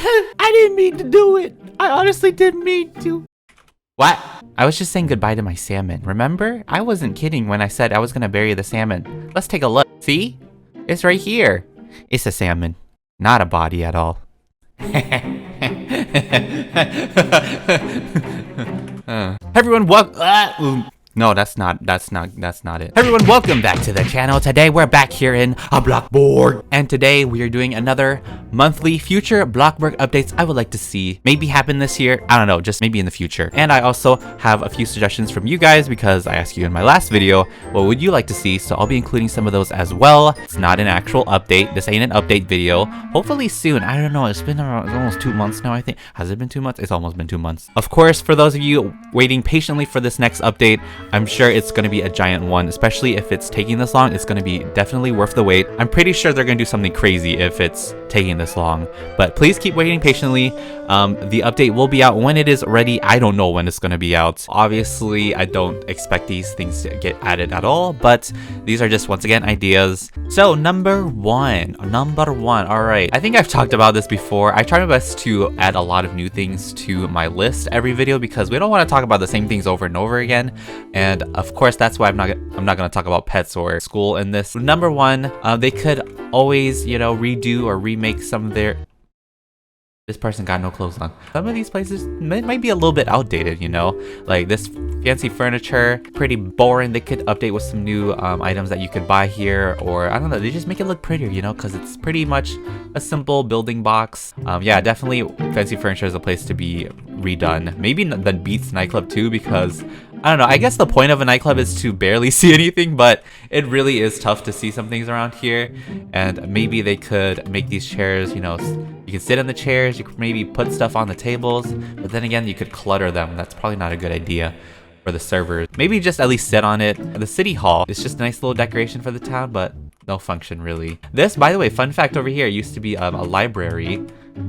I didn't mean to do it. I honestly didn't mean to. What? I was just saying goodbye to my salmon, remember? I wasn't kidding when I said I was gonna bury the salmon. Let's take a look. See? It's right here. It's a salmon, not a body at all. Everyone, no, that's not it. Everyone, welcome back to the channel. Today we're back here in Bloxburg, and today we are doing another monthly future Bloxburg updates I would like to see maybe happen this year. I don't know, just maybe in the future. And I also have a few suggestions from you guys because I asked you in my last video, what would you like to see? So I'll be including some of those as well. It's not an actual update. This ain't an update video. Hopefully soon. I don't know. It's been almost 2 months now, I think. Has it been 2 months? It's almost been 2 months. Of course, for those of you waiting patiently for this next update, I'm sure it's going to be a giant one, especially if it's taking this long. It's going to be definitely worth the wait. I'm pretty sure they're going to do something crazy if it's taking this long, but please keep waiting patiently. The update will be out when it is ready. I don't know when it's going to be out. Obviously, I don't expect these things to get added at all, but these are just, once again, ideas. So number one, all right. I think I've talked about this before. I try my best to add a lot of new things to my list every video because we don't want to talk about the same things over and over again. And of course, that's why I'm not going to talk about pets or school in this. Number one, they could always, redo or remake some of their... This person got no clothes on. Some of these places might be a little bit outdated, like this fancy furniture, pretty boring. They could update with some new items that you could buy here, or I don't know, they just make it look prettier, because it's pretty much a simple building box. Yeah, definitely fancy furniture is a place to be redone. Maybe the Beats nightclub too, because I don't know, I guess the point of a nightclub is to barely see anything, but it really is tough to see some things around here. And maybe they could make these chairs, you can sit on the chairs, you could maybe put stuff on the tables, but then again, you could clutter them. That's probably not a good idea for the servers. Maybe just at least sit on it. The city hall is just a nice little decoration for the town, but no function really. This, by the way, fun fact over here, used to be a library.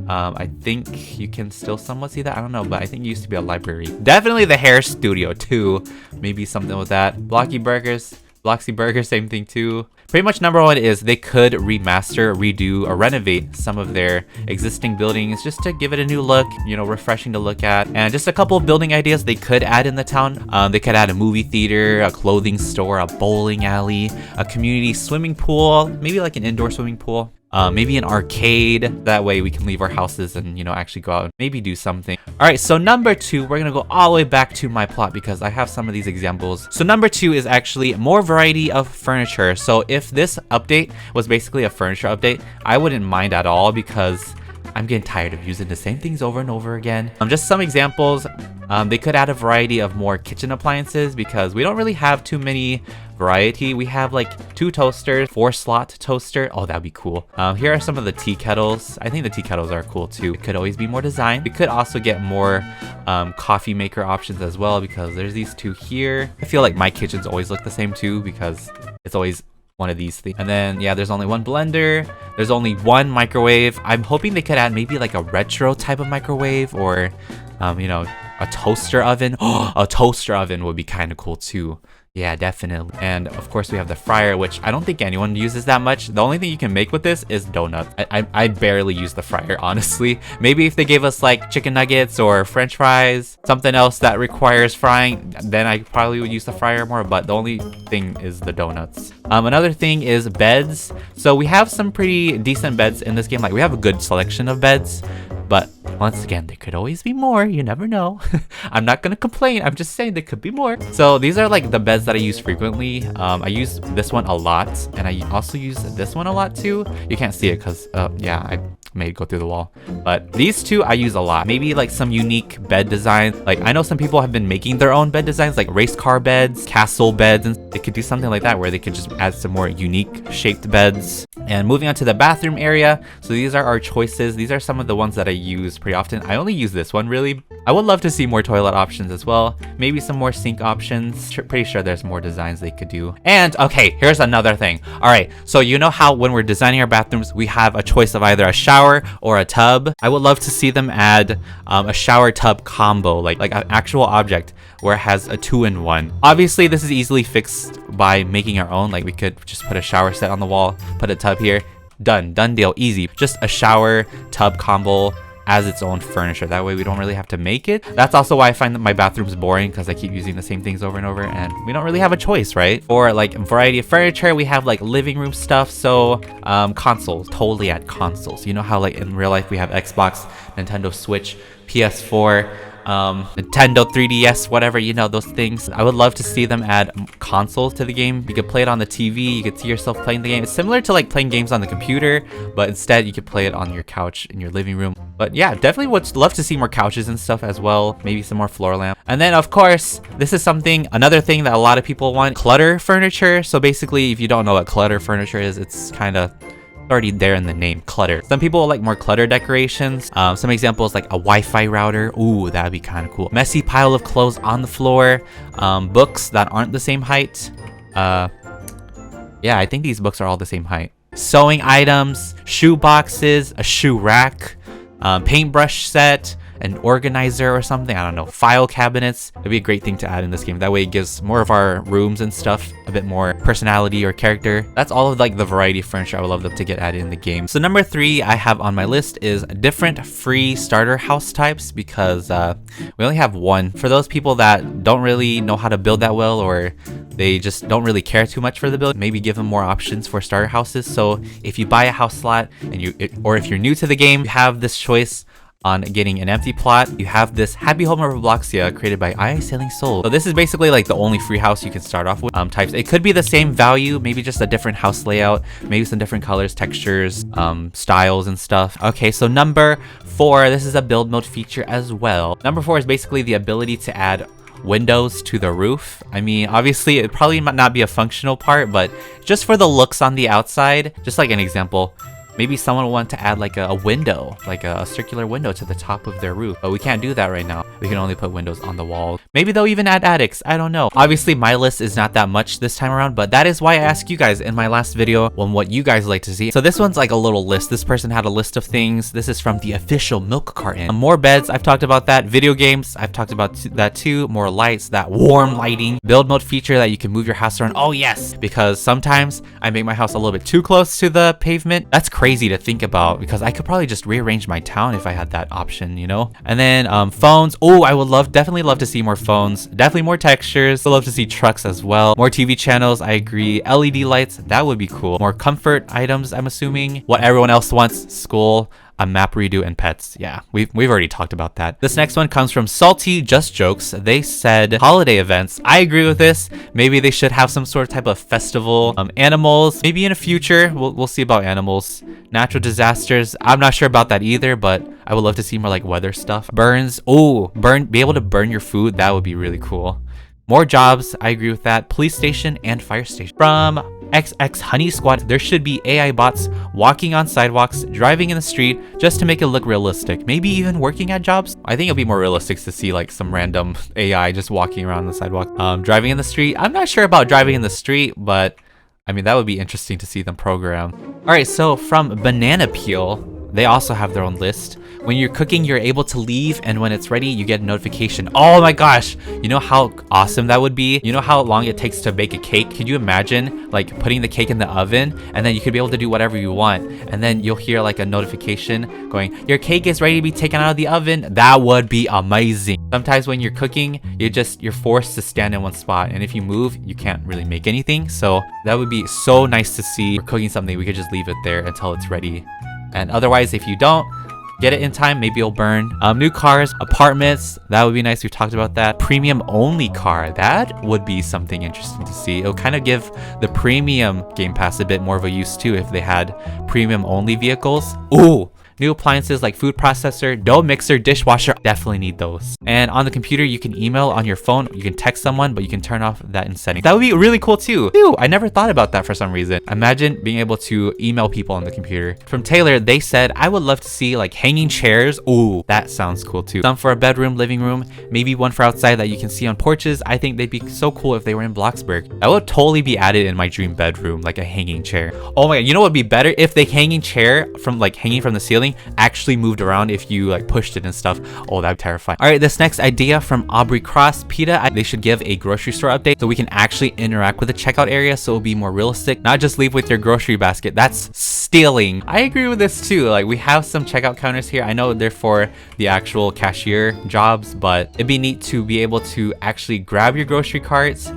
I think you can still somewhat see that. I don't know, but I think it used to be a library. Definitely the hair studio too. Maybe something with that. Bloxy Burger, same thing too. Pretty much number one is they could remaster, redo, or renovate some of their existing buildings just to give it a new look, refreshing to look at. And just a couple of building ideas they could add in the town. They could add a movie theater, a clothing store, a bowling alley, a community swimming pool, maybe like an indoor swimming pool. Maybe an arcade. That way we can leave our houses and, actually go out and maybe do something. All right, so number two, we're gonna go all the way back to my plot because I have some of these examples. So number two is actually more variety of furniture. So if this update was basically a furniture update, I wouldn't mind at all because I'm getting tired of using the same things over and over again. Just some examples. They could add a variety of more kitchen appliances because we don't really have too many variety. We have like 2 toasters, 4-slot toaster. Oh, that'd be cool. Here are some of the tea kettles. I think the tea kettles are cool too. It could always be more design. We could also get more coffee maker options as well because there's these 2 here. I feel like my kitchens always look the same too because it's always one of these things. And then yeah, there's only 1 blender, there's only 1 microwave. I'm hoping they could add maybe like a retro type of microwave or a toaster oven. Oh, a toaster oven would be kind of cool too. Yeah, definitely. And of course we have the fryer, which I don't think anyone uses that much. The only thing you can make with this is donuts. I barely use the fryer, honestly. Maybe if they gave us like chicken nuggets or french fries, something else that requires frying, then I probably would use the fryer more, but the only thing is the donuts. Another thing is beds. So we have some pretty decent beds in this game. Like we have a good selection of beds, but once again, there could always be more. You never know. I'm not gonna complain. I'm just saying there could be more. So these are like the beds that I use frequently. I use this one a lot, and I also use this one a lot too. You can't see it because, yeah, I made it go through the wall. But these 2 I use a lot. Maybe like some unique bed designs. Like I know some people have been making their own bed designs, like race car beds, castle beds, and they could do something like that where they could just add some more unique shaped beds. And moving on to the bathroom area. So these are our choices. These are some of the ones that I use pretty often. I only use this one really. I would love to see more toilet options as well. Maybe some more sink options. Pretty sure there's more designs they could do. And okay, here's another thing. All right, so you know how when we're designing our bathrooms, we have a choice of either a shower or a tub. I would love to see them add a shower tub combo, like an actual object where it has a 2-in-1. Obviously, this is easily fixed by making our own. Like we could just put a shower set on the wall, put a tub here, done deal, easy. Just a shower tub combo as its own furniture. That way we don't really have to make it. That's also why I find that my bathroom's boring, because I keep using the same things over and over, and we don't really have a choice, right? For like a variety of furniture, we have like living room stuff. So consoles, totally add consoles. You know how like in real life we have Xbox, Nintendo Switch, PS4, Nintendo 3DS, whatever, you know, those things. I would love to see them add consoles to the game. You could play it on the TV, you could see yourself playing the game. It's similar to like playing games on the computer, but instead you could play it on your couch in your living room. But yeah, definitely would love to see more couches and stuff as well. Maybe some more floor lamp. And then of course, this is another thing that a lot of people want, clutter furniture. So basically, if you don't know what clutter furniture is, it's kind of already there in the name, clutter. Some people like more clutter decorations. Some examples like a Wi-Fi router. Ooh, that'd be kind of cool. Messy pile of clothes on the floor. Books that aren't the same height. Yeah, I think these books are all the same height. Sewing items, shoe boxes, a shoe rack, paintbrush set, an organizer or something, I don't know, file cabinets. It'd be a great thing to add in this game. That way it gives more of our rooms and stuff a bit more personality or character. That's all of like the variety of furniture I would love them to get added in the game. So number 3 I have on my list is different free starter house types, because we only have one. For those people that don't really know how to build that well, or they just don't really care too much for the build, maybe give them more options for starter houses. So if you buy a house slot and or if you're new to the game, you have this choice on getting an empty plot. You have this Happy Home of Bloxia created by I Sailing Soul. So this is basically like the only free house you can start off with. Types, it could be the same value, maybe just a different house layout, maybe some different colors, textures, styles and stuff. Okay, so number 4, this is a build mode feature as well. Number 4 is basically the ability to add windows to the roof. I mean, obviously it probably might not be a functional part, but just for the looks on the outside, just like an example, maybe someone will want to add like a window, like a circular window to the top of their roof. But we can't do that right now. We can only put windows on the wall. Maybe they'll even add attics. I don't know. Obviously, my list is not that much this time around, but that is why I asked you guys in my last video on what you guys like to see. So this one's like a little list. This person had a list of things. This is from the official milk carton. More beds, I've talked about that. Video games, I've talked about that too. More lights, that warm lighting. Build mode feature that you can move your house around. Oh yes, because sometimes I make my house a little bit too close to the pavement. That's crazy to think about, because I could probably just rearrange my town if I had that option, you know? And then phones. Oh, I would definitely love to see more phones. Definitely more textures. I'd love to see trucks as well. More TV channels, I agree. LED lights, that would be cool. More comfort items, I'm assuming. What everyone else wants, school, a map redo, and pets. Yeah, we've already talked about that. This next one comes from Salty Just Jokes. They said holiday events. I agree with this. Maybe they should have some sort of type of festival. Animals, maybe in the future. We'll see about animals. Natural disasters, I'm not sure about that either, but I would love to see more like weather stuff. Burns. Oh, be able to burn your food. That would be really cool. More jobs, I agree with that. Police station and fire station. From XX Honey Squad, there should be AI bots walking on sidewalks, driving in the street, just to make it look realistic. Maybe even working at jobs. I think it'll be more realistic to see like some random AI just walking around the sidewalk. Driving in the street, I'm not sure about driving in the street, but I mean, that would be interesting to see them program. All right, so from Banana Peel, they also have their own list. When you're cooking, you're able to leave, and when it's ready, you get a notification. Oh my gosh, you know how awesome that would be? You know how long it takes to bake a cake? Could you imagine like putting the cake in the oven, and then you could be able to do whatever you want, and then you'll hear like a notification going, your cake is ready to be taken out of the oven? That would be amazing. Sometimes when you're cooking, you're forced to stand in one spot, and if you move, you can't really make anything. So that would be so nice to see. We're cooking something, we could just leave it there until it's ready. And otherwise, if you don't get it in time, maybe it'll burn. New cars, apartments, that would be nice. We've talked about that. Premium only car, that would be something interesting to see. It'll kind of give the premium Game Pass a bit more of a use too if they had premium only vehicles. Ooh, new appliances like food processor, dough mixer, dishwasher, definitely need those. And on the computer, you can email. On your phone, you can text someone, but you can turn off that in settings. That would be really cool too. Ew, I never thought about that for some reason. Imagine being able to email people on the computer. From Taylor, they said, I would love to see like hanging chairs. Ooh, that sounds cool too. Some for a bedroom, living room, maybe one for outside that you can see on porches. I think they'd be so cool if they were in Bloxburg. That would totally be added in my dream bedroom, like a hanging chair. Oh my god, you know what would be better? If the hanging chair hanging from the ceiling ceiling actually moved around if you like pushed it and stuff. Oh, that'd be terrifying. All right, this next idea from Aubrey Cross, PETA, they should give a grocery store update so we can actually interact with the checkout area, so it'll be more realistic, not just leave with your grocery basket. That's stealing. I agree with this too. Like, we have some checkout counters here. I know they're for the actual cashier jobs, but it'd be neat to be able to actually grab your grocery carts,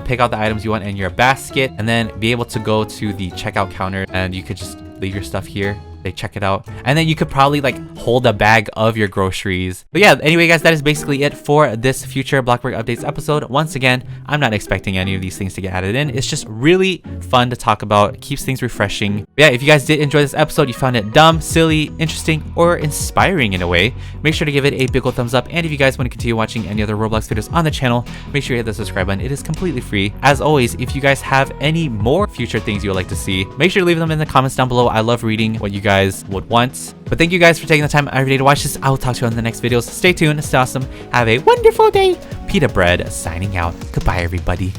pick out the items you want in your basket, and then be able to go to the checkout counter and you could just leave your stuff here. They check it out, and then you could probably like hold a bag of your groceries. But yeah, anyway guys, that is basically it for this future Bloxburg updates episode. Once again, I'm not expecting any of these things to get added in. It's just really fun to talk about. It keeps things refreshing. But yeah, if you guys did enjoy this episode, you found it dumb, silly, interesting, or inspiring in a way, make sure to give it a big old thumbs up. And if you guys want to continue watching any other Roblox videos on the channel, make sure you hit the subscribe button. It is completely free. As always, if you guys have any more future things you would like to see, make sure to leave them in the comments down below. I love reading what you guys would want. But thank you guys for taking the time every day to watch this. I will talk to you on the next videos. Stay tuned, stay awesome, have a wonderful day. PETA Bread signing out. Goodbye everybody.